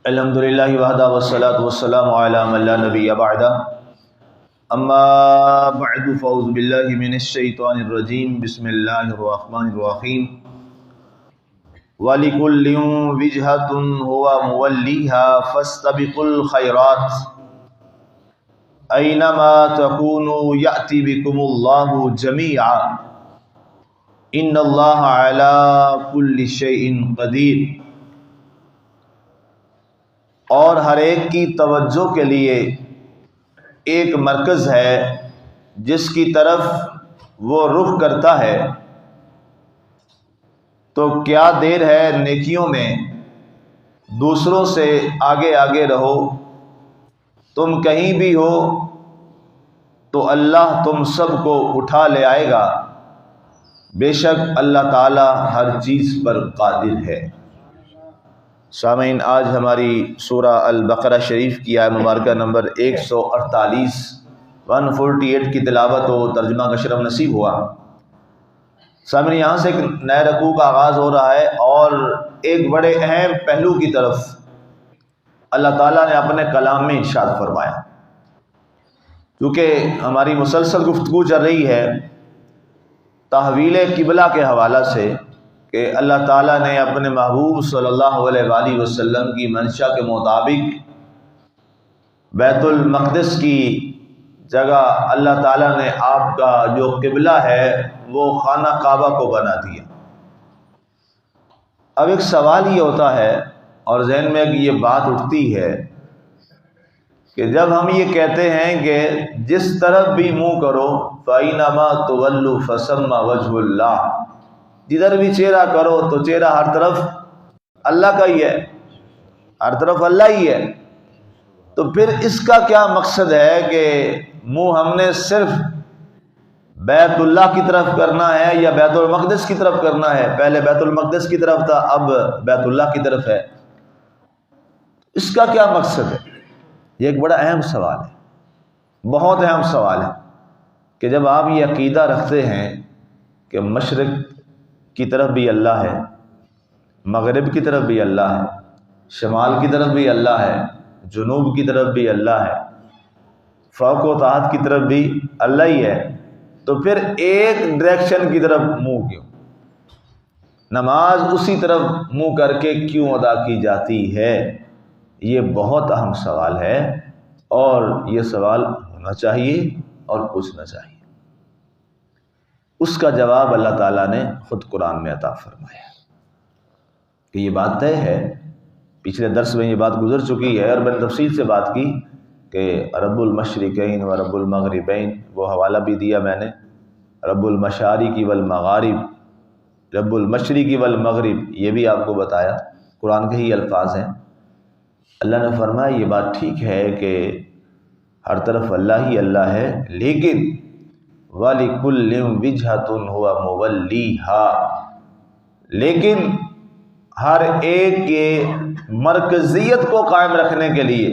الحمدللہ وحدہ والصلاة والسلام علی من لا نبی بعدہ اما بعد فاعوذ باللہ من الشیطان الرجیم بسم اللہ الرحمن الرحیم وَلِكُلٍّ وِجْهَةٌ هُوَ مُوَلِّيهَا فَاسْتَبِقُوا الْخَيْرَاتِ أَيْنَمَا تَكُونُوا يَأْتِ بِكُمُ اللَّهُ جَمِيعًا إِنَّ اللَّهَ عَلَى كُلِّ شَيْءٍ قَدِيرٌ۔ اور ہر ایک کی توجہ کے لیے ایک مرکز ہے جس کی طرف وہ رخ کرتا ہے، تو کیا دیر ہے نیکیوں میں، دوسروں سے آگے آگے رہو، تم کہیں بھی ہو تو اللہ تم سب کو اٹھا لے آئے گا، بے شک اللہ تعالی ہر چیز پر قادر ہے۔ سامعین، آج ہماری سورہ البقرہ شریف کی آیت مبارکہ نمبر 148 کی تلاوت و ترجمہ کا شرف نصیب ہوا۔ سامعین، یہاں سے ایک نئے رکوع کا آغاز ہو رہا ہے اور ایک بڑے اہم پہلو کی طرف اللہ تعالیٰ نے اپنے کلام میں ارشاد فرمایا۔ کیونکہ ہماری مسلسل گفتگو چل رہی ہے تحویل قبلہ کے حوالہ سے کہ اللہ تعالیٰ نے اپنے محبوب صلی اللہ علیہ وآلہ وسلم کی منشا کے مطابق بیت المقدس کی جگہ اللہ تعالیٰ نے آپ کا جو قبلہ ہے وہ خانہ کعبہ کو بنا دیا۔ اب ایک سوال یہ ہوتا ہے اور ذہن میں یہ بات اٹھتی ہے کہ جب ہم یہ کہتے ہیں کہ جس طرف بھی منہ کرو فَأَيْنَمَا تُوَلُّوا فَثَمَّ وَجْهُ اللَّهِ، جدھر بھی چہرہ کرو تو چہرہ ہر طرف اللہ کا ہی ہے، ہر طرف اللہ ہی ہے۔ تو پھر اس کا کیا مقصد ہے کہ منہ ہم نے صرف بیت اللہ کی طرف کرنا ہے یا بیت المقدس کی طرف کرنا ہے؟ پہلے بیت المقدس کی طرف تھا، اب بیت اللہ کی طرف ہے۔ اس کا کیا مقصد ہے؟ یہ ایک بڑا اہم سوال ہے، بہت اہم سوال ہے کہ جب آپ یہ عقیدہ رکھتے ہیں کہ مشرق کی طرف بھی اللہ ہے، مغرب کی طرف بھی اللہ ہے، شمال کی طرف بھی اللہ ہے، جنوب کی طرف بھی اللہ ہے، فوق و تحت کی طرف بھی اللہ ہی ہے، تو پھر ایک ڈائریکشن کی طرف منہ کیوں؟ نماز اسی طرف منہ کر کے کیوں ادا کی جاتی ہے؟ یہ بہت اہم سوال ہے اور یہ سوال ہونا چاہیے اور پوچھنا چاہیے۔ اس کا جواب اللہ تعالیٰ نے خود قرآن میں عطا فرمایا کہ یہ بات طے ہے۔ پچھلے درس میں یہ بات گزر چکی ہے اور میں نے تفصیل سے بات کی کہ رب المشرقین و رب المغربین، وہ حوالہ بھی دیا میں نے، رب المشارق والمغارب، رب المشرق والمغرب، یہ بھی آپ کو بتایا، قرآن کے ہی الفاظ ہیں۔ اللہ نے فرمایا یہ بات ٹھیک ہے کہ ہر طرف اللہ ہی اللہ ہے، لیکن وَلِكُلٍّ وِجْهَةٌ هُوَ مُوَلِّيهَا، لیکن ہر ایک کے مرکزیت کو قائم رکھنے کے لیے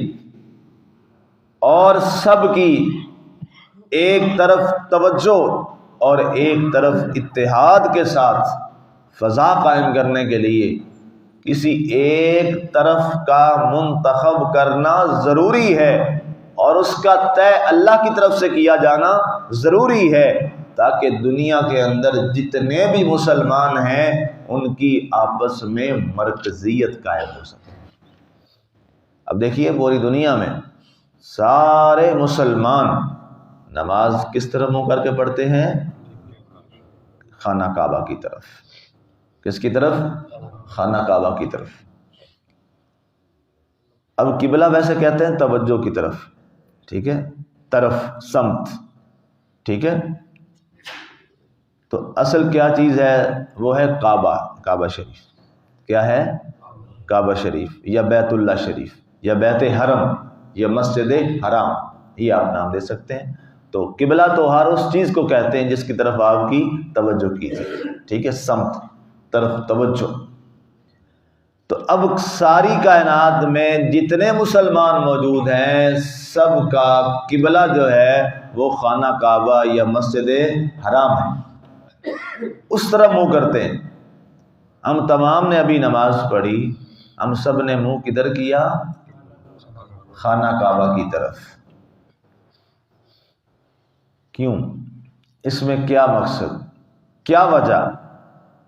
اور سب کی ایک طرف توجہ اور ایک طرف اتحاد کے ساتھ فضا قائم کرنے کے لیے کسی ایک طرف کا منتخب کرنا ضروری ہے اور اس کا طے اللہ کی طرف سے کیا جانا ضروری ہے، تاکہ دنیا کے اندر جتنے بھی مسلمان ہیں ان کی آپس میں مرکزیت قائم ہو سکے۔ اب دیکھیے پوری دنیا میں سارے مسلمان نماز کس طرف منہ کر کے پڑھتے ہیں؟ خانہ کعبہ کی طرف۔ کس کی طرف؟ خانہ کعبہ کی طرف۔ اب قبلہ ویسے کہتے ہیں توجہ کی طرف، ٹھیک ہے، طرف، سمت، ٹھیک ہے۔ تو اصل کیا چیز ہے؟ وہ ہے کعبہ، کعبہ شریف۔ کیا ہے؟ کعبہ شریف یا بیت اللہ شریف یا بیت حرم یا مسجد حرام، یہ آپ نام دے سکتے ہیں۔ تو قبلہ تو ہر اس چیز کو کہتے ہیں جس کی طرف آپ کی توجہ کیجیے، ٹھیک ہے، سمت، طرف توجہ۔ تو اب ساری کائنات میں جتنے مسلمان موجود ہیں سب کا قبلہ جو ہے وہ خانہ کعبہ یا مسجد حرام ہے، اس طرف منہ کرتے ہیں۔ ہم تمام نے ابھی نماز پڑھی، ہم سب نے منہ کدھر کیا؟ خانہ کعبہ کی طرف۔ کیوں؟ اس میں کیا مقصد، کیا وجہ؟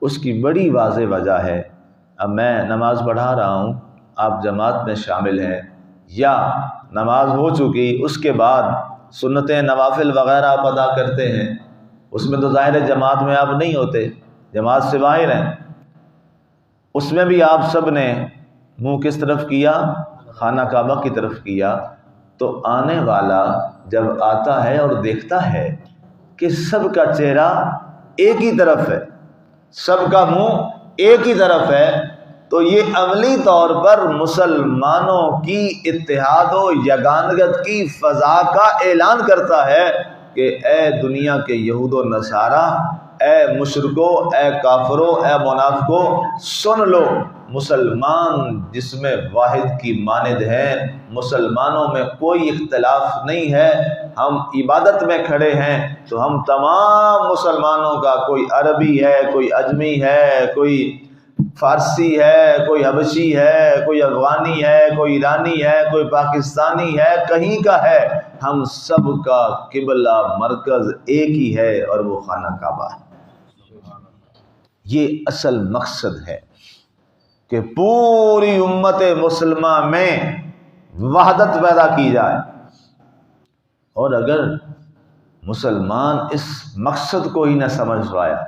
اس کی بڑی واضح وجہ ہے۔ اب میں نماز پڑھا رہا ہوں، آپ جماعت میں شامل ہیں، یا نماز ہو چکی اس کے بعد سنتیں نوافل وغیرہ آپ ادا کرتے ہیں، اس میں تو ظاہر جماعت میں آپ نہیں ہوتے، جماعت سے باہر ہیں، اس میں بھی آپ سب نے منہ کس طرف کیا؟ خانہ کعبہ کی طرف کیا۔ تو آنے والا جب آتا ہے اور دیکھتا ہے کہ سب کا چہرہ ایک ہی طرف ہے، سب کا منہ ایک ہی طرف ہے، تو یہ عملی طور پر مسلمانوں کی اتحاد و یگانگت کی فضا کا اعلان کرتا ہے کہ اے دنیا کے یہود و نصارا، اے مشرکو، اے کافرو، اے منافقو، سن لو، مسلمان جسم واحد کی مانند ہیں، مسلمانوں میں کوئی اختلاف نہیں ہے، ہم عبادت میں کھڑے ہیں تو ہم تمام مسلمانوں کا، کوئی عربی ہے، کوئی اجمی ہے، کوئی فارسی ہے، کوئی حبشی ہے، کوئی افغانی ہے، کوئی ایرانی ہے، کوئی پاکستانی ہے، کہیں کا ہے، ہم سب کا قبلہ مرکز ایک ہی ہے اور وہ خانہ کعبہ ہے۔ یہ اصل مقصد ہے کہ پوری امت مسلمہ میں وحدت پیدا کی جائے، اور اگر مسلمان اس مقصد کو ہی نہ سمجھ پایا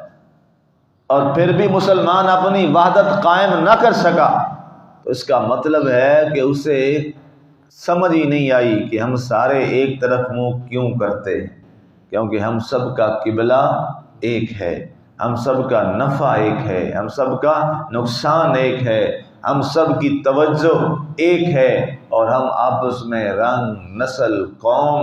اور پھر بھی مسلمان اپنی وحدت قائم نہ کر سکا، تو اس کا مطلب ہے کہ اسے سمجھ ہی نہیں آئی کہ ہم سارے ایک طرف منہ کیوں کرتے ہیں، کیونکہ ہم سب کا قبلہ ایک ہے، ہم سب کا نفع ایک ہے، ہم سب کا نقصان ایک ہے، ہم سب کی توجہ ایک ہے، اور ہم آپس میں رنگ، نسل، قوم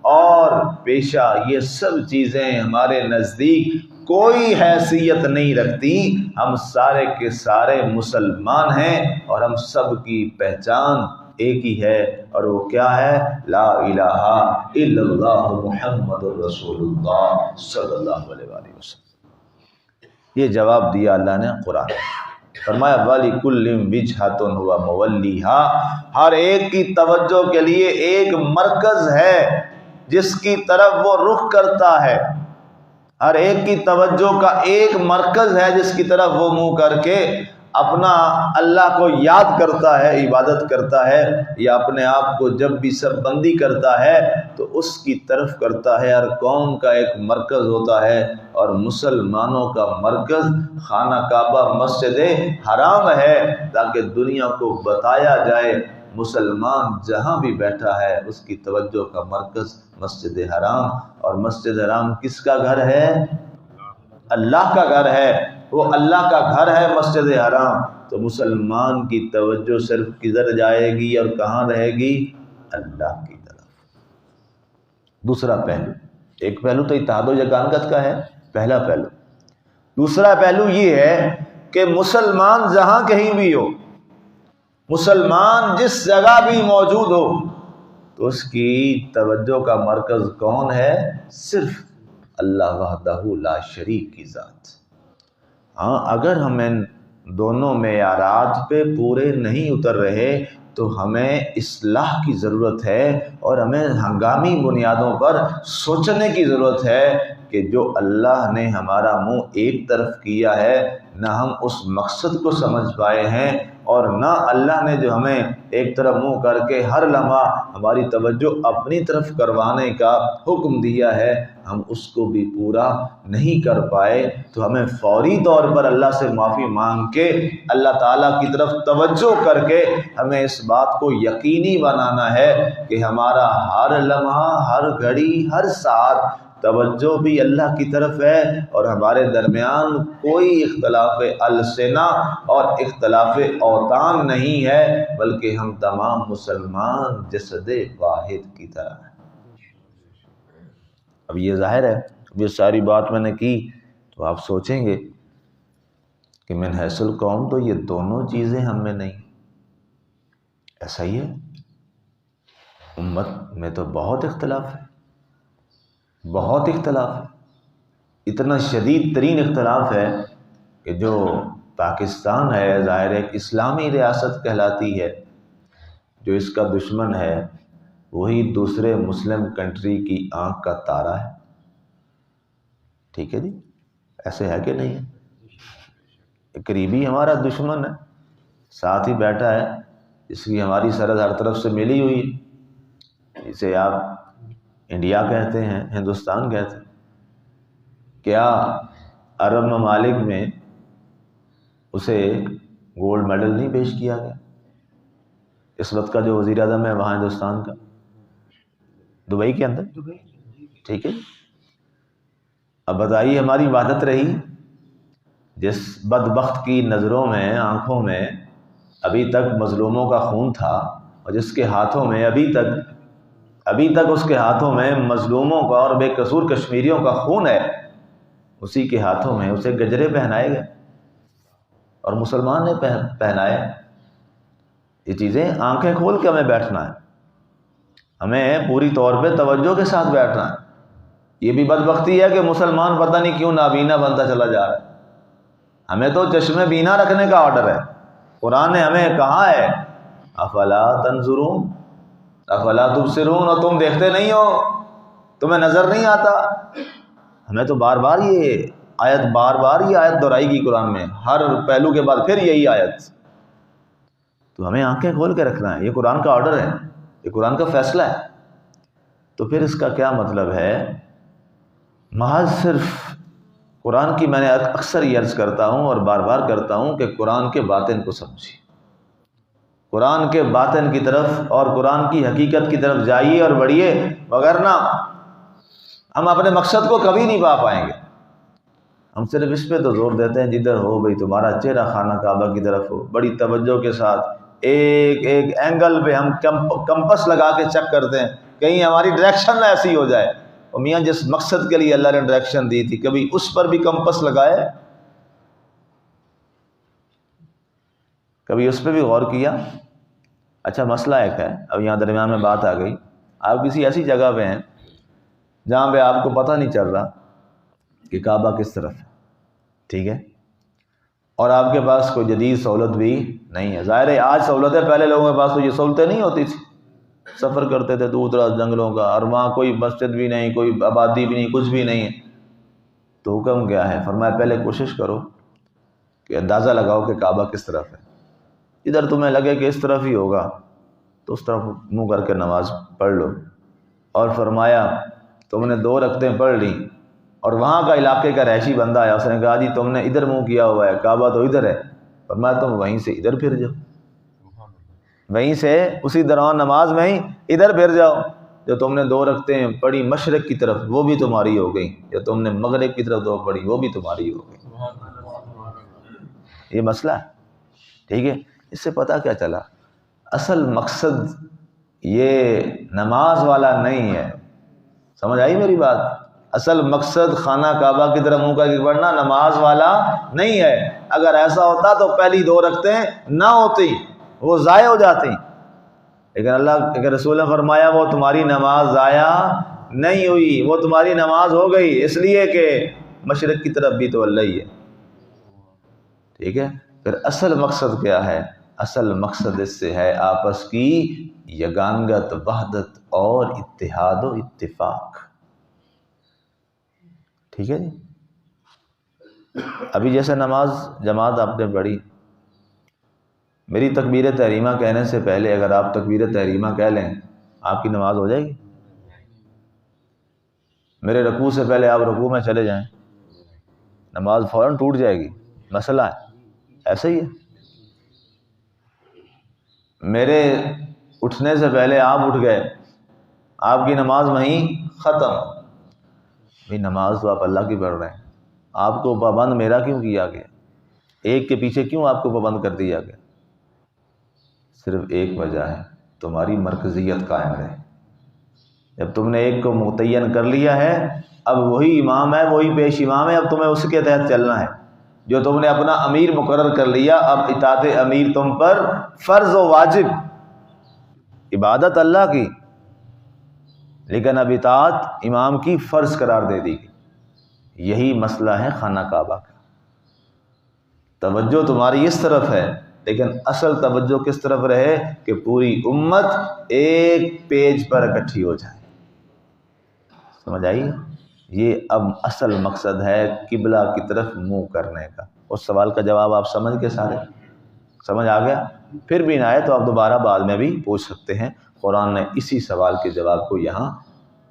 اور پیشہ، یہ سب چیزیں ہمارے نزدیک کوئی حیثیت نہیں رکھتی، ہم سارے کے سارے مسلمان ہیں، اور ہم سب کی پہچان ایک ہی ہے، اور وہ کیا ہے؟ لا الہ الا اللہ محمد الرسول اللہ صلی اللہ علیہ وآلہ وسلم۔ یہ جواب دیا اللہ نے قرآن، فرمایا وَلِكُلٍّ وِجْهَةٌ هُوَ مُوَلِّيهَا، ہر ایک کی توجہ کے لیے ایک مرکز ہے جس کی طرف وہ رخ کرتا ہے، ہر ایک کی توجہ کا ایک مرکز ہے جس کی طرف وہ منہ کر کے اپنا اللہ کو یاد کرتا ہے، عبادت کرتا ہے، یا اپنے آپ کو جب بھی سب بندی کرتا ہے تو اس کی طرف کرتا ہے۔ ہر قوم کا ایک مرکز ہوتا ہے، اور مسلمانوں کا مرکز خانہ کعبہ مسجد حرام ہے، تاکہ دنیا کو بتایا جائے مسلمان جہاں بھی بیٹھا ہے اس کی توجہ کا مرکز مسجد حرام، اور مسجد حرام کس کا گھر ہے؟ اللہ کا گھر ہے، وہ اللہ کا گھر ہے مسجد حرام، تو مسلمان کی توجہ صرف کدھر جائے گی اور کہاں رہے گی؟ اللہ کی طرف۔ دوسرا پہلو، ایک پہلو تو اتحاد و یگانگت کا ہے، پہلا پہلو۔ دوسرا پہلو یہ ہے کہ مسلمان جہاں کہیں بھی ہو، مسلمان جس جگہ بھی موجود ہو، تو اس کی توجہ کا مرکز کون ہے؟ صرف اللہ وحدہ لا شریک کی ذات۔ ہاں، اگر ہم ان دونوں معیارات پہ پورے نہیں اتر رہے تو ہمیں اصلاح کی ضرورت ہے، اور ہمیں ہنگامی بنیادوں پر سوچنے کی ضرورت ہے کہ جو اللہ نے ہمارا منہ ایک طرف کیا ہے، نہ ہم اس مقصد کو سمجھ پائے ہیں، اور نہ اللہ نے جو ہمیں ایک طرف منہ کر کے ہر لمحہ ہماری توجہ اپنی طرف کروانے کا حکم دیا ہے، ہم اس کو بھی پورا نہیں کر پائے، تو ہمیں فوری طور پر اللہ سے معافی مانگ کے اللہ تعالیٰ کی طرف توجہ کر کے ہمیں اس بات کو یقینی بنانا ہے کہ ہمارا ہر لمحہ، ہر گھڑی، ہر ساتھ توجہ بھی اللہ کی طرف ہے، اور ہمارے درمیان کوئی اختلاف السنہ اور اختلاف اوطان نہیں ہے، بلکہ ہم تمام مسلمان جسد واحد کی طرح ہیں۔ اب یہ ظاہر ہے، یہ ساری بات میں نے کی تو آپ سوچیں گے کہ من حیث القوم تو یہ دونوں چیزیں ہم میں نہیں، ایسا ہی ہے، امت میں تو بہت اختلاف ہے، بہت اختلاف ہے، اتنا شدید ترین اختلاف ہے کہ جو پاکستان ہے ظاہر ایک اسلامی ریاست کہلاتی ہے، جو اس کا دشمن ہے وہی دوسرے مسلم کنٹری کی آنکھ کا تارا ہے. ٹھیک ہے جی، ایسے ہے کہ نہیں ہے؟ قریبی ہمارا دشمن ہے، ساتھ ہی بیٹھا ہے، اس کی ہماری سرحد ہر طرف سے ملی ہوئی ہے، جسے آپ انڈیا کہتے ہیں، ہندوستان کہتے ہیں. کیا عرب ممالک میں اسے گولڈ میڈل نہیں پیش کیا گیا؟ اس وقت کا جو وزیر اعظم ہے وہاں ہندوستان کا، دبئی کے اندر. ٹھیک ہے، اب بتائیے ہماری وحدت رہی؟ جس بدبخت کی نظروں میں، آنکھوں میں ابھی تک مظلوموں کا خون تھا، اور جس کے ہاتھوں میں ابھی تک اس کے ہاتھوں میں مظلوموں کا اور بے قصور کشمیریوں کا خون ہے، اسی کے ہاتھوں میں اسے گجرے پہنائے گئے اور مسلمان نے پہنائے. یہ چیزیں آنکھیں کھول کے ہمیں بیٹھنا ہے، ہمیں پوری طور پہ توجہ کے ساتھ بیٹھنا ہے. یہ بھی بدبختی ہے کہ مسلمان پتہ نہیں کیوں نابینا بنتا چلا جا رہا ہے. ہمیں تو چشمے بینا رکھنے کا آرڈر ہے. قرآن نے ہمیں کہا ہے افلا تنظرون افلا تبصرون، اور تم دیکھتے نہیں ہو، تمہیں نظر نہیں آتا. ہمیں تو بار بار یہ آیت دہرائی گی قرآن میں، ہر پہلو کے بعد پھر یہی آیت. تو ہمیں آنکھیں کھول کے رکھنا ہے، یہ قرآن کا آرڈر ہے، یہ قرآن کا فیصلہ ہے. تو پھر اس کا کیا مطلب ہے؟ محض صرف قرآن کی، میں نے اکثر یہ عرض کرتا ہوں اور بار بار کرتا ہوں کہ قرآن کے باطن کو سمجھیے، قرآن کے باطن کی طرف اور قرآن کی حقیقت کی طرف جائیے اور بڑھیے، وگرنہ ہم اپنے مقصد کو کبھی نہیں پا پائیں گے. ہم صرف اس پہ تو زور دیتے ہیں جدھر ہو بھئی تمہارا چہرہ خانہ کعبہ کی طرف ہو، بڑی توجہ کے ساتھ ایک اینگل پہ ہم کمپس لگا کے چیک کرتے ہیں کہیں ہماری ڈائریکشن نہ ایسی ہو جائے. اور میاں جس مقصد کے لیے اللہ نے ڈائریکشن دی تھی کبھی اس پر بھی کمپس لگائے؟ کبھی اس پہ بھی غور کیا؟ اچھا مسئلہ ایک ہے، اب یہاں درمیان میں بات آ گئی. آپ کسی ایسی جگہ پہ ہیں جہاں پہ آپ کو پتہ نہیں چل رہا کہ کعبہ کس طرف ہے، ٹھیک ہے، اور آپ کے پاس کوئی جدید سہولت بھی نہیں ہے. ظاہر ہے آج سہولت ہے، پہلے لوگوں کے پاس تو یہ سہولتیں نہیں ہوتی تھی. سفر کرتے تھے دور دراز جنگلوں کا، اور وہاں کوئی مسجد بھی نہیں، کوئی آبادی بھی نہیں، کچھ بھی نہیں ہے. تو حکم کیا ہے؟ فرمایا پہلے کوشش کرو کہ اندازہ لگاؤ کہ کعبہ کس طرف ہے. ادھر تمہیں لگے کہ اس طرف ہی ہوگا تو اس طرف منہ کر کے نماز پڑھ لو. اور فرمایا تم نے 2 رکعتیں پڑھ لی اور وہاں کا علاقے کا رہائشی بندہ آیا، اس نے کہا جی تم نے ادھر منہ کیا ہوا ہے، کعبہ تو ادھر ہے. فرمایا تم وہیں سے ادھر پھر جاؤ، وہیں سے اسی دوران نماز میں ہی ادھر پھر جاؤ. جو تم نے 2 رکعتیں پڑھی مشرق کی طرف وہ بھی تمہاری ہو گئی، جو تم نے مغرب کی طرف 2 پڑھی وہ بھی تمہاری ہو گئی. یہ مسئلہ ہے، ٹھیک ہے. اس سے پتہ کیا چلا؟ اصل مقصد یہ نماز والا نہیں ہے. سمجھ آئی میری بات؟ اصل مقصد خانہ کعبہ کی طرف منہ کر کے پڑھنا نماز والا نہیں ہے. اگر ایسا ہوتا تو پہلی 2 رکعتیں نہ ہوتی، وہ ضائع ہو جاتی. لیکن اللہ کے رسول نے فرمایا وہ تمہاری نماز ضائع نہیں ہوئی، وہ تمہاری نماز ہو گئی، اس لیے کہ مشرق کی طرف بھی تو اللہ ہی ہے. ٹھیک ہے. پھر اصل مقصد کیا ہے؟ اصل مقصد اس سے ہے آپس کی یگانگت، وحدت اور اتحاد و اتفاق. ٹھیک ہے جی. ابھی جیسے نماز جماعت آپ نے پڑھی، میری تکبیر تحریمہ کہنے سے پہلے اگر آپ تکبیر تحریمہ کہہ لیں آپ کی نماز ہو جائے گی. میرے رکوع سے پہلے آپ رکوع میں چلے جائیں، نماز فوراً ٹوٹ جائے گی. مسئلہ ہے ایسا ہی ہے. میرے اٹھنے سے پہلے آپ اٹھ گئے، آپ کی نماز وہیں ختم. بھئی نماز تو آپ اللہ کی پڑھ رہے ہیں، آپ کو پابند میرا کیوں کیا گیا؟ ایک کے پیچھے کیوں آپ کو پابند کر دیا گیا؟ صرف ایک وجہ ہے، تمہاری مرکزیت قائم رہے. جب تم نے ایک کو متعین کر لیا ہے، اب وہی امام ہے، وہی پیش امام ہے، اب تمہیں اس کے تحت چلنا ہے. جو تم نے اپنا امیر مقرر کر لیا، اب اطاعت امیر تم پر فرض و واجب. عبادت اللہ کی، لیکن اب اطاعت امام کی فرض قرار دے دی گئی. یہی مسئلہ ہے خانہ کعبہ کا. توجہ تمہاری اس طرف ہے، لیکن اصل توجہ کس طرف رہے کہ پوری امت ایک پیج پر اکٹھی ہو جائے۔ سمجھ آئی؟ یہ اب اصل مقصد ہے قبلہ کی طرف منہ کرنے کا۔ اس سوال کا جواب آپ سمجھ کے سارے سمجھ آ گیا؟ پھر بھی نہ آئے تو آپ دوبارہ بعد میں بھی پوچھ سکتے ہیں۔ قرآن نے اسی سوال کے جواب کو یہاں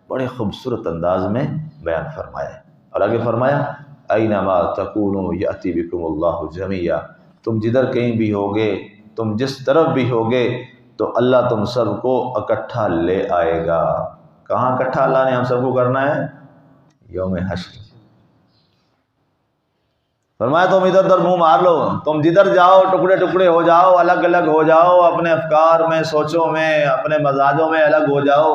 بڑے خوبصورت انداز میں بیان فرمایا ہے، اور آگے فرمایا اینما تکونوا یأتی بکم اللہ جمیعا، تم جدھر کہیں بھی ہوگے، تم جس طرف بھی ہوگے، تو اللہ تم سب کو اکٹھا لے آئے گا۔ کہاں اکٹھا اللہ نے ہم سب کو کرنا ہے؟ یوم حشر۔ فرمایا تم ادھر ادھر منہ مار لو، تم جدھر جاؤ ٹکڑے ٹکڑے ہو جاؤ، الگ الگ ہو جاؤ، اپنے افکار میں، سوچوں میں، اپنے مزاجوں میں الگ ہو جاؤ،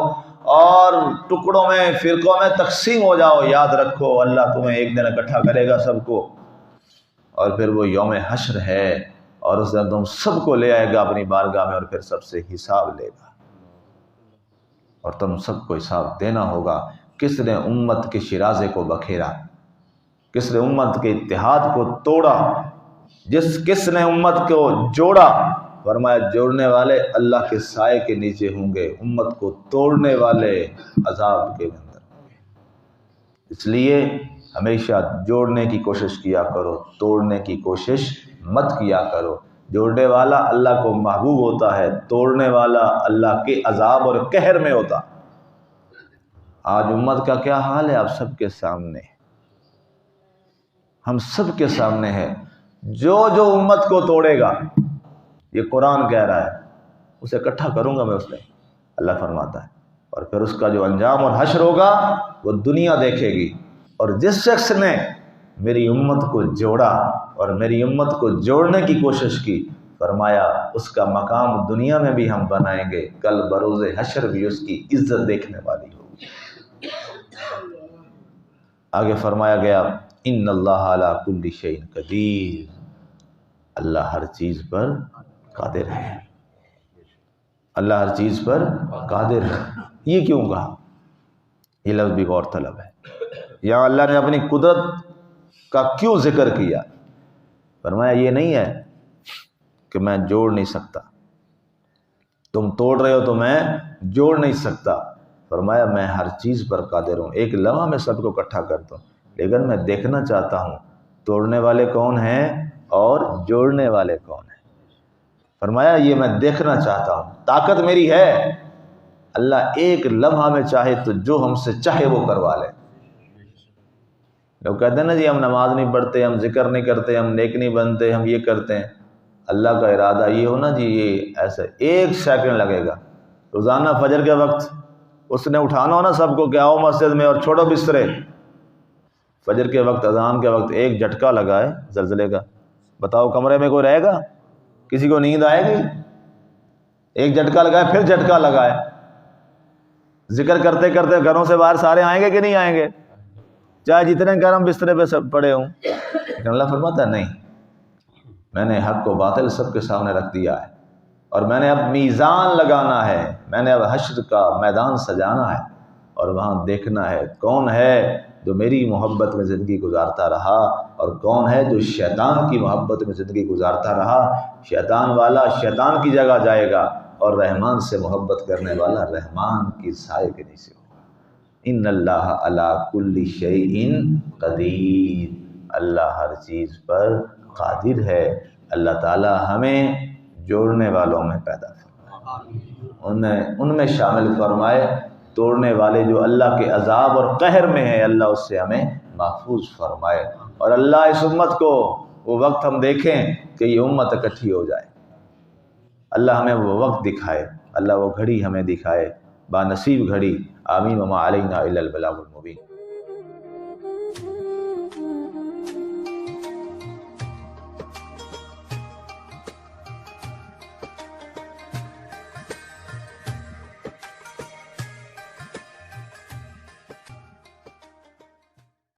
اور ٹکڑوں میں، فرقوں میں تقسیم ہو جاؤ، یاد رکھو اللہ تمہیں ایک دن اکٹھا کرے گا سب کو، اور پھر وہ یوم حشر ہے، اور اس دن تم سب کو لے آئے گا اپنی بارگاہ میں، اور پھر سب سے حساب لے گا، اور تم سب کو حساب دینا ہوگا۔ کس نے امت کے شرازے کو بکھیرا، کس نے امت کے اتحاد کو توڑا، کس نے امت کو جوڑا؟ فرمایا جوڑنے والے اللہ کے سائے کے نیچے ہوں گے، امت کو توڑنے والے عذاب کے اندر ہوں گے۔ اس لیے ہمیشہ جوڑنے کی کوشش کیا کرو، توڑنے کی کوشش مت کیا کرو۔ جوڑنے والا اللہ کو محبوب ہوتا ہے، توڑنے والا اللہ کے عذاب اور قہر میں ہوتا۔ آج امت کا کیا حال ہے؟ آپ سب کے سامنے، ہم سب کے سامنے ہے۔ جو امت کو توڑے گا، یہ قرآن کہہ رہا ہے، اسے اکٹھا کروں گا میں اس نے، اللہ فرماتا ہے، اور پھر اس کا جو انجام اور حشر ہوگا وہ دنیا دیکھے گی۔ اور جس شخص نے میری امت کو جوڑا اور میری امت کو جوڑنے کی کوشش کی، فرمایا اس کا مقام دنیا میں بھی ہم بنائیں گے، کل بروز حشر بھی اس کی عزت دیکھنے والی ہوگی۔ آگے فرمایا گیا ان اللہ علی کل شیء قدیر، اللہ ہر چیز پر قادر ہے، اللہ ہر چیز پر قادر ہے۔ یہ کیوں کہا؟ یہ لفظ بھی غور طلب ہے۔ یہاں اللہ نے اپنی قدرت کا کیوں ذکر کیا؟ فرمایا یہ نہیں ہے کہ میں جوڑ نہیں سکتا، تم توڑ رہے ہو تو میں جوڑ نہیں سکتا۔ فرمایا میں ہر چیز پر قادر ہوں، ایک لمحہ میں سب کو اکٹھا کرتا ہوں، لیکن میں دیکھنا چاہتا ہوں توڑنے والے کون ہیں اور جوڑنے والے کون ہیں۔ فرمایا یہ میں دیکھنا چاہتا ہوں، طاقت میری ہے، اللہ ایک لمحہ میں چاہے تو جو ہم سے چاہے وہ کروا لے۔ لوگ کہتے ہیں نا جی ہم نماز نہیں پڑھتے، ہم ذکر نہیں کرتے، ہم نیک نہیں بنتے، ہم یہ کرتے ہیں۔ اللہ کا ارادہ یہ ہو نا جی، یہ ایسے ایک سیکنڈ لگے گا، روزانہ فجر کے وقت اس نے اٹھانا ہو نا سب کو کہ آؤ مسجد میں اور چھوڑو بسترے، فجر کے وقت، اذان کے وقت ایک جھٹکا لگائے زلزلے کا، بتاؤ کمرے میں کوئی رہے گا؟ کسی کو نیند آئے گی؟ ایک جھٹکا لگائے، پھر جھٹکا لگائے، ذکر کرتے کرتے گھروں سے باہر سارے آئیں گے کہ نہیں آئیں گے؟ چاہے جتنے گرم بسترے پہ سب پڑے ہوں۔ لیکن اللہ فرماتا ہے نہیں، میں نے حق و باطل سب کے سامنے رکھ دیا ہے، اور میں نے اب میزان لگانا ہے، میں نے اب حشر کا میدان سجانا ہے، اور وہاں دیکھنا ہے کون ہے جو میری محبت میں زندگی گزارتا رہا اور کون ہے جو شیطان کی محبت میں زندگی گزارتا رہا۔ شیطان والا شیطان کی جگہ جائے گا، اور رحمان سے محبت کرنے والا رحمان کی سائے کے نیچے ہوگا۔ ان اللہ علی کل شیء قدیر، اللہ ہر چیز پر قادر ہے۔ اللہ تعالی ہمیں جوڑنے والوں میں پیدا فرمائے، ان میں شامل فرمائے، توڑنے والے جو اللہ کے عذاب اور قہر میں ہیں اللہ اس سے ہمیں محفوظ فرمائے، اور اللہ اس امت کو وہ وقت ہم دیکھیں کہ یہ امت اکٹھی ہو جائے، اللہ ہمیں وہ وقت دکھائے، اللہ وہ گھڑی ہمیں دکھائے، بانصیب گھڑی۔ آمین وما علینا الا البلاغ المبین۔